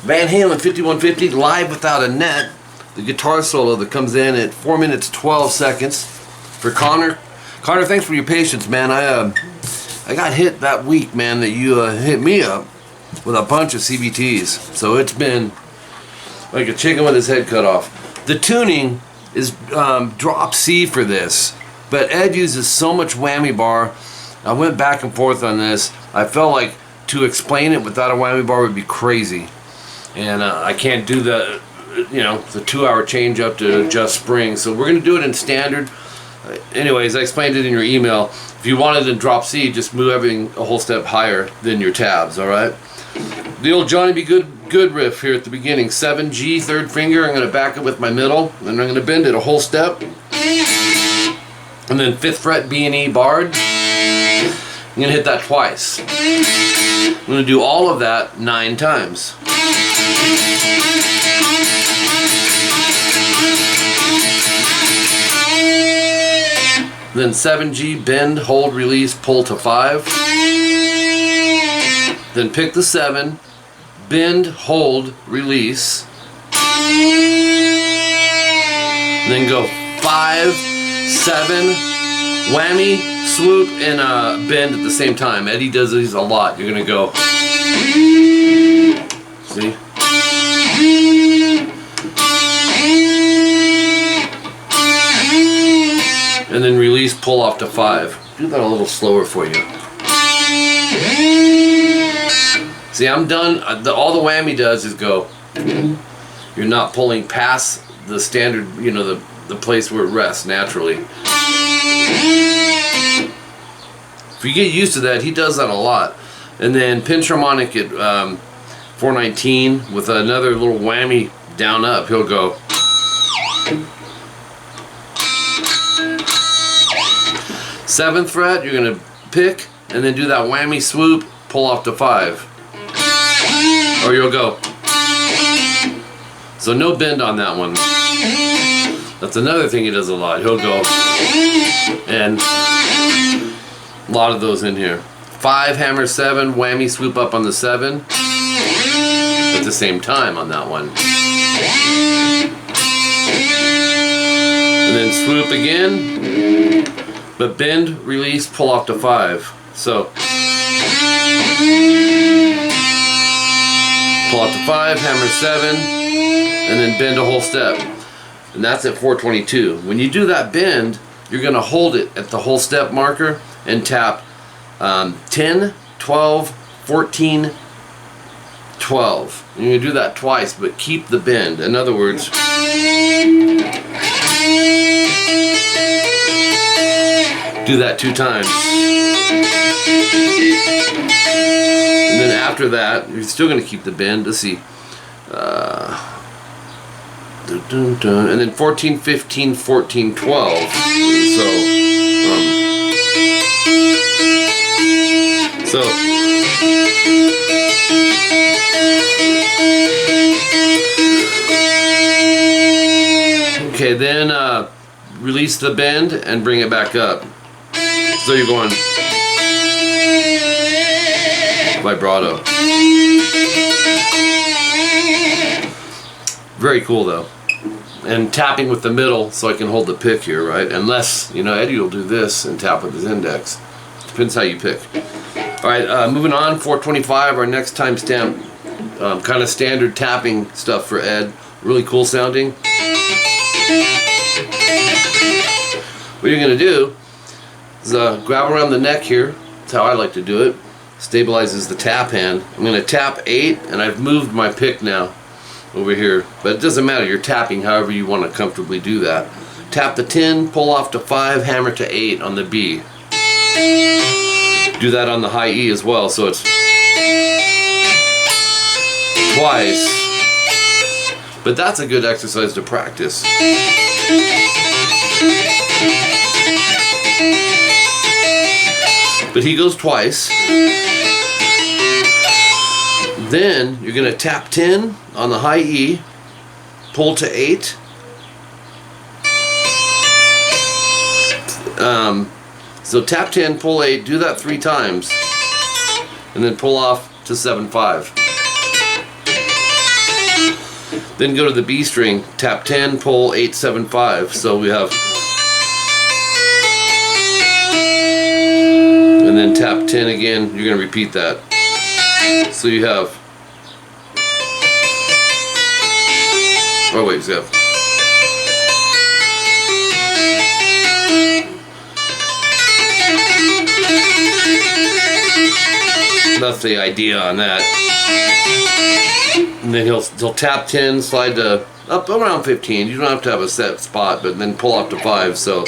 Van Halen 5150 live without a net. The guitar solo that comes in at 4 minutes 12 seconds for Connor. Connor, thanks for your patience, man. I got hit that week, man, that you hit me up with a bunch of CVTs. So it's been like a chicken with his head cut off. The tuning is drop C for this, but Ed uses so much whammy bar. I went back and forth on this. I felt like to explain it without a whammy bar would be crazy, and I can't do the, you know, the 2-hour change up to adjust springs. So we're gonna do it in standard. Anyways, I explained it in your email. If you wanted to drop C, just move everything a whole step higher than your tabs. All right. The old Johnny B. Good riff here at the beginning. 7G, third finger. I'm gonna back it with my middle, and I'm gonna bend it a whole step. And then 5th fret B and E barred. I'm gonna hit that twice. I'm gonna do all of that 9 times. Then 7G, bend, hold, release, pull to 5. Then pick the 7, bend, hold, release. Then go 5, 7, whammy, swoop, and bend at the same time. Eddie does these a lot. You're gonna go, see? And then release, pull off to 5. Do that a little slower for you. See, I'm done. All the whammy does is go. You're not pulling past the standard, you know, the place where it rests naturally. If you get used to that, he does that a lot. And then pinch harmonic at 419 with another little whammy down up. He'll go. Seventh fret, you're gonna pick and then do that whammy swoop, pull off to 5. Or you'll go. So no bend on that one. That's another thing he does a lot. He'll go, and a lot of those in here. 5, hammer 7, whammy swoop up on the 7 at the same time on that one. And then swoop again, but bend, release, pull off to 5. So pull off to 5, hammer 7, and then bend a whole step. And that's at 422. When you do that bend, you're going to hold it at the whole step marker and tap 10, 12, 14, 12. And you're going to do that twice, but keep the bend. In other words, do that 2 times. And then after that, you're still going to keep the bend. Let's see. And then 14, 15, 14, 12. So okay, then release the bend and bring it back up. So you're going vibrato. Very cool though. And tapping with the middle so I can hold the pick here, right? Unless, you know, Eddie will do this and tap with his index. Depends how you pick. Alright, moving on, 425, our next timestamp. Kind of standard tapping stuff for Ed. Really cool sounding. What you're going to do is grab around the neck here. That's how I like to do it. Stabilizes the tap hand. I'm going to tap 8, and I've moved my pick now over here, but it doesn't matter. You're tapping however you want to comfortably do that. Tap the 10, pull off to 5, hammer to 8 on the B. Do that on the high E as well, so it's twice. But that's a good exercise to practice. But he goes twice. Then you're going to tap 10 on the high E, pull to 8. So tap 10, pull 8, do that 3 times, and then pull off to 7/5. Then go to the B string, tap 10, pull 8, 7, 5. So we have, and then tap 10 again. You're going to repeat that. So you have, oh wait, so you have, that's the idea on that. And then he'll tap 10, slide to up around 15. You don't have to have a set spot, but then pull off to 5. So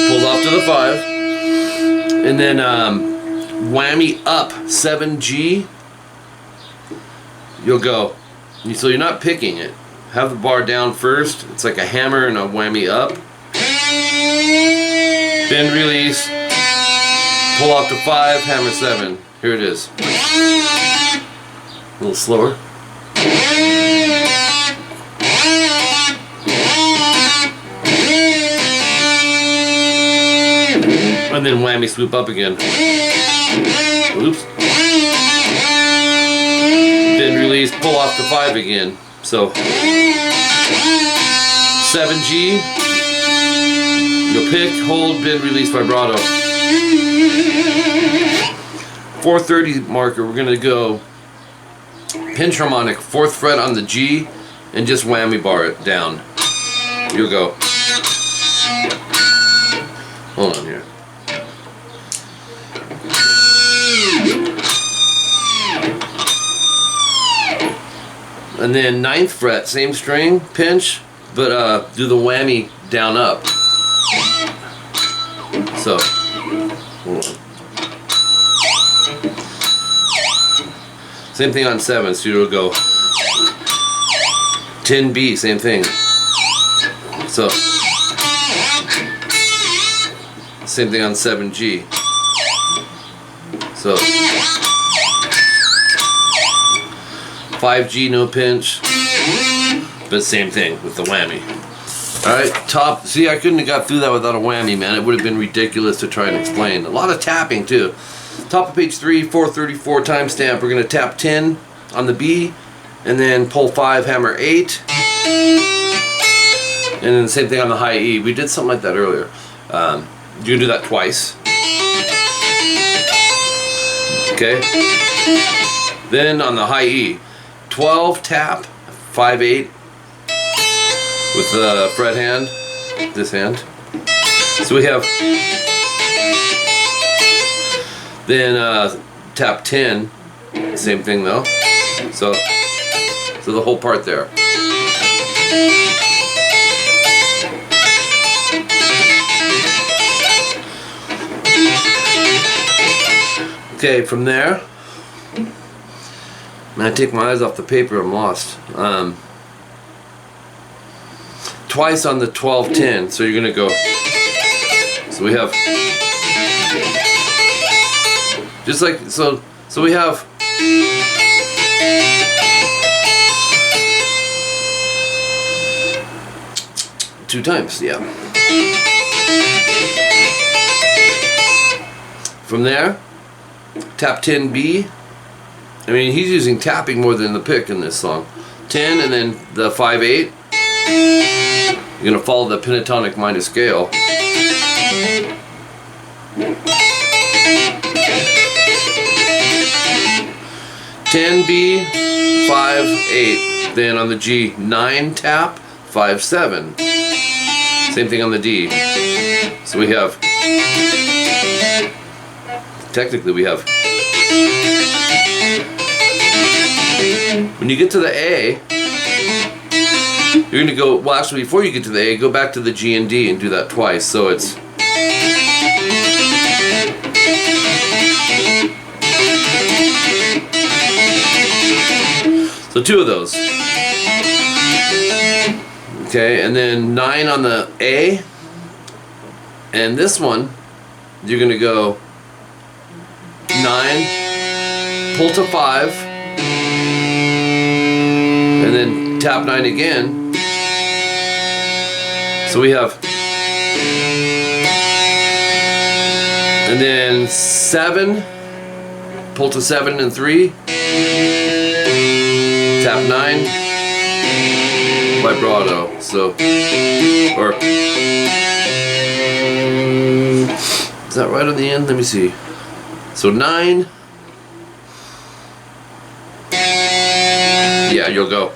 pulls off to the 5, and then whammy up 7G. You'll go. So you're not picking it. Have the bar down first. It's like a hammer and a whammy up. Bend release. Pull off to 5, hammer 7. Here it is. A little slower. And then whammy swoop up again. Oops. Bend release, pull off to 5 again. So 7G. You'll pick, hold, bend, release, vibrato. 430 marker, we're gonna go pinch harmonic, 4th fret on the G, and just whammy bar it down. You'll go. Hold on here. And then 9th fret, same string, pinch, but do the whammy down up. So, hold on. Same thing on 7, so you'll go 10B, same thing. So, same thing on 7G. So, 5G, no pinch, but same thing with the whammy. Alright, top, see, I couldn't have got through that without a whammy, man. It would have been ridiculous to try and explain. A lot of tapping, too. Top of page 3, 434 timestamp. We're going to tap 10 on the B, and then pull 5, hammer 8. And then the same thing on the high E. We did something like that earlier. You can do that twice. Okay. Then on the high E, 12 tap, 5, 8 with the fret hand, this hand. So we have, then tap 10, same thing though. So the whole part there. Okay, from there, when I take my eyes off the paper, I'm lost. Twice on the 12-10, so you're gonna go. So we have, just like so we have. Two times, yeah. From there, tap 10B. I mean, he's using tapping more than the pick in this song. 10 and then the 5/8. You're gonna follow the pentatonic minor scale. 10B, 5/8. Then on the G, 9 tap, 5/7. Same thing on the D. So we have, technically we have, when you get to the A, you're going to go, well actually before you get to the A, go back to the G and D and do that twice. So it's, so 2 of those. Okay, and then 9 on the A, and this one, you're going to go 9, pull to 5, and then tap 9 again. So we have, and then 7, pull to 7 and 3, tap 9, vibrato. So, or is that right on the end? Let me see. So 9. Yeah, you'll go.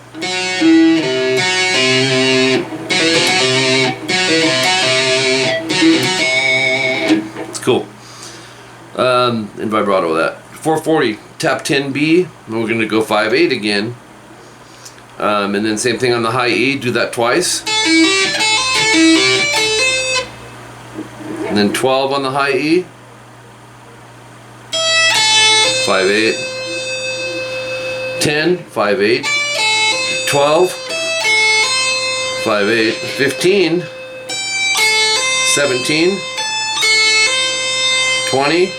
It's cool. And vibrato with that. 440, tap 10B, and we're going to go 5/8 again. And then same thing on the high E, do that twice. And then 12 on the high E. 5/8. 10, 5/8. 12, 5/8. 15, 17, 20,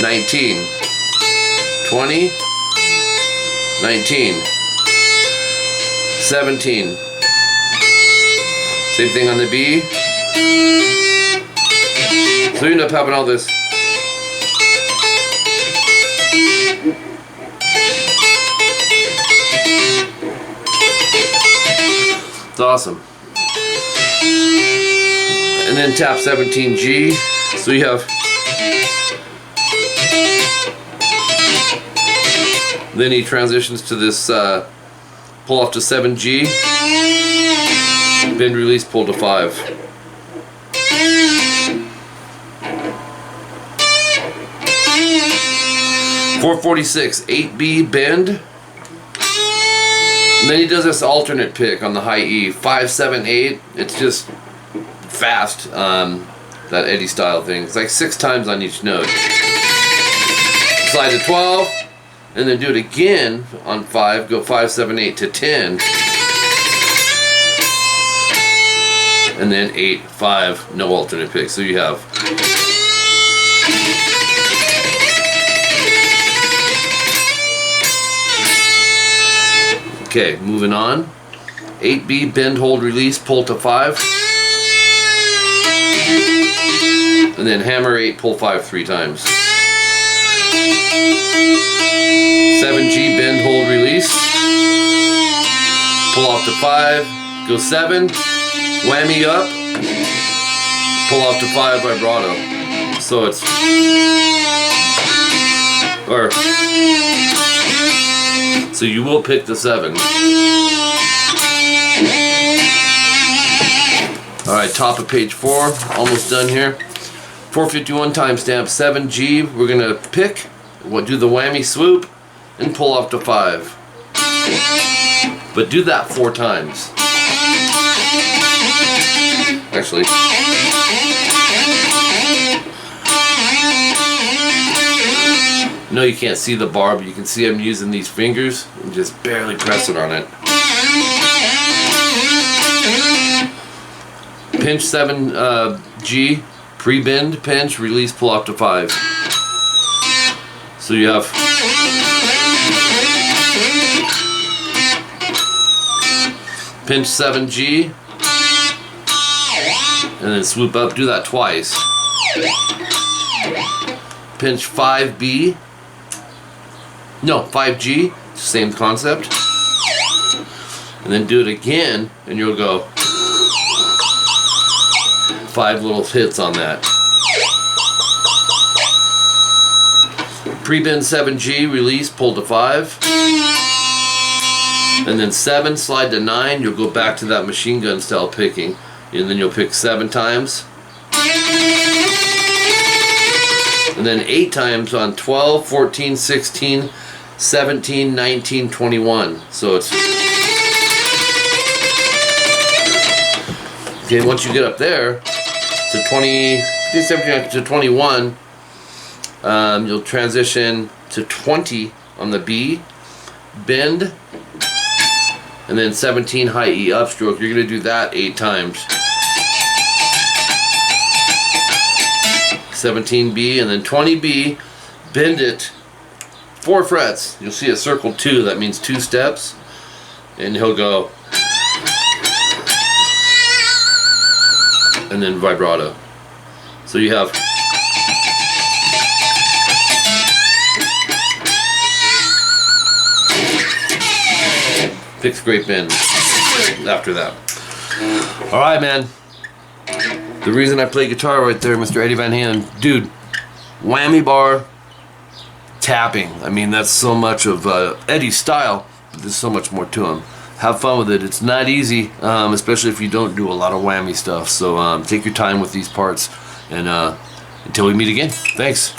19, 20, 19, 17. Same thing on the B. So you end up having all this. It's awesome. And then tap 17G. So you have. Then he transitions to this pull off to 7G, bend release, pull to 5. .446, 8B bend. And then he does this alternate pick on the high E, 5, 7, 8. It's just fast, that Eddie style thing. It's like 6 times on each note. Slide to 12. And then do it again on 5, go 5, 7, 8 to 10. And then 8, 5, no alternate pick. So you have. Okay, moving on. 8B, bend, hold, release, pull to 5. And then hammer 8, pull 5 3 times. 7G, bend, hold, release. Pull off to 5, go 7, whammy up, pull off to 5, vibrato. So it's, or, so you will pick the 7. Alright, top of page 4, almost done here. 451 timestamp, 7G, we're going to pick, we'll do the whammy swoop, and pull off to 5. But do that 4 times. Actually. No, you can't see the bar, but you can see I'm using these fingers and just barely pressing on it. Pinch 7G, pre-bend, pinch, release, pull off to 5. So you have pinch 7G, and then swoop up, do that twice. Pinch 5B, no, 5G, same concept. And then do it again, and you'll go 5 little hits on that. Pre-bend 7G, release, pull to 5. And then 7, slide to 9, you'll go back to that machine gun style picking. And then you'll pick 7 times. And then 8 times on 12, 14, 16, 17, 19, 21. So it's... Okay, once you get up there to 20, 17 to 21, you'll transition to 20 on the B, bend, and then 17 high E upstroke. You're going to do that 8 times. 17B and then 20B, bend it 4 frets. You'll see it circled 2, that means 2 steps. And he'll go, and then vibrato. So you have pick scrape in after that. All right, man. The reason I play guitar right there, Mr. Eddie Van Halen, dude, whammy bar, tapping. I mean, that's so much of Eddie's style, but there's so much more to him. Have fun with it. It's not easy, especially if you don't do a lot of whammy stuff. So take your time with these parts, and until we meet again, thanks.